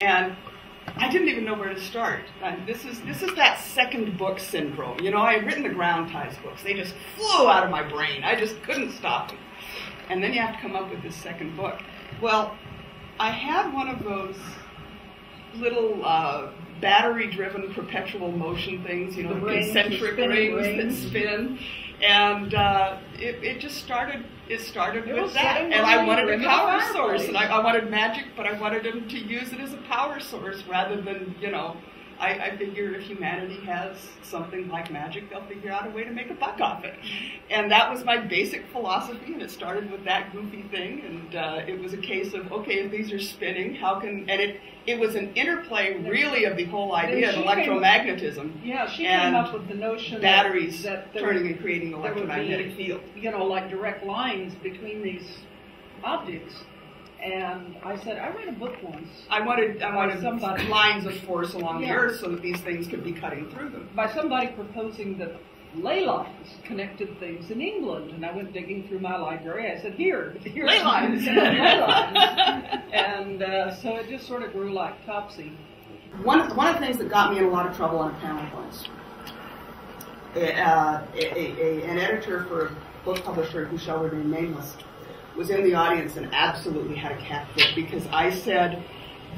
And I didn't even know where to start. This is that second book syndrome. You know, I had written the Ground Ties books. They just flew out of my brain. I just couldn't stop them. And then you have to come up with this second book. Well, I had one of those little battery-driven perpetual motion things, you know, the concentric rings that spin. And it just started. It started with that, and I wanted a power source, and I wanted magic, but I wanted them to use it as a power source rather than, you know, I figure if humanity has something like magic, they'll figure out a way to make a buck off it. And that was my basic philosophy, and it started with that goofy thing, and it was a case of, okay, if these are spinning, how can, and it was an interplay really of the whole idea of electromagnetism. Yeah, she came up with the notion batteries that turning and creating electromagnetic field. You know, like direct lines between these objects. And I said, I read a book once. I wanted lines of force along the earth so that these things could be cutting through them. By somebody proposing that ley lines connected things in England. And I went digging through my library. I said, here's ley lines. Ley lines. And so it just sort of grew like topsy. One of the things that got me in a lot of trouble on a panel was an editor for a book publisher who shall remain nameless was in the audience and absolutely had a cat fit because I said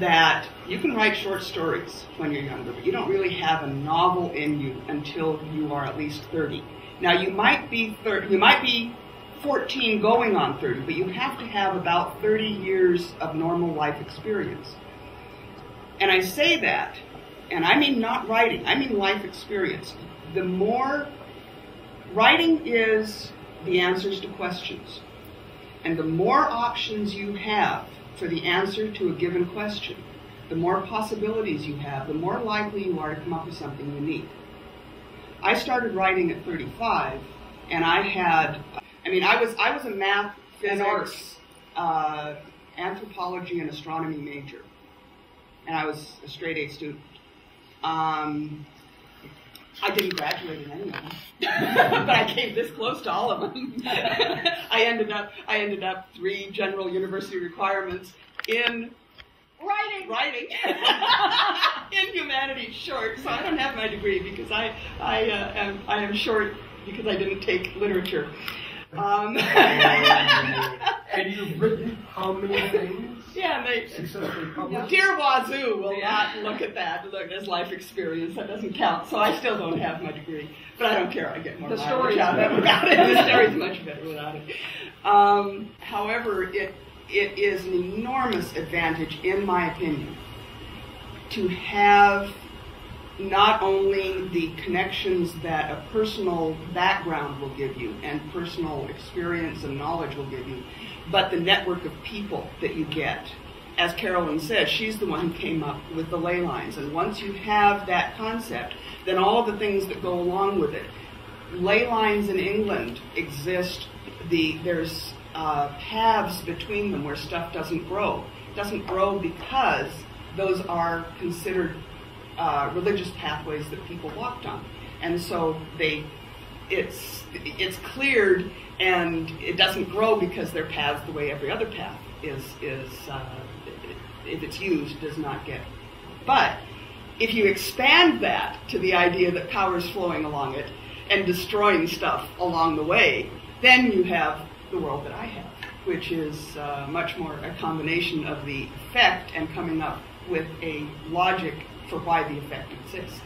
that you can write short stories when you're younger, but you don't really have a novel in you until you are at least 30. Now you might be 14 going on 30, but you have to have about 30 years of normal life experience. And I say that, and I mean not writing, I mean life experience. The more writing is the answers to questions. And the more options you have for the answer to a given question, the more possibilities you have, the more likely you are to come up with something unique. I started writing at 35, and I was a math, physics, anthropology, and astronomy major. And I was a straight A student. I didn't graduate in any of them, but I came this close to all of them. I ended up 3 general university requirements in writing, in humanities short. So I don't have my degree because I am short because I didn't take literature. And you've written how many things? Yeah, Dear Wazoo will not look at that as life experience. That doesn't count. So I still don't have my degree, but I don't care. I get more mileage out of it without it. The story's much better without it. However, it is an enormous advantage, in my opinion, to have not only the connections that a personal background will give you and personal experience and knowledge will give you, but the network of people that you get. As Carolyn said, she's the one who came up with the ley lines. And once you have that concept, then all of the things that go along with it. Ley lines in England exist. There's paths between them where stuff doesn't grow. It doesn't grow because those are considered religious pathways that people walked on. And so it's cleared, and it doesn't grow because they're paths the way every other path is if it's used, does not get. But if you expand that to the idea that power is flowing along it and destroying stuff along the way, then you have the world that I have, which is much more a combination of the effect and coming up with a logic for why the effect exists.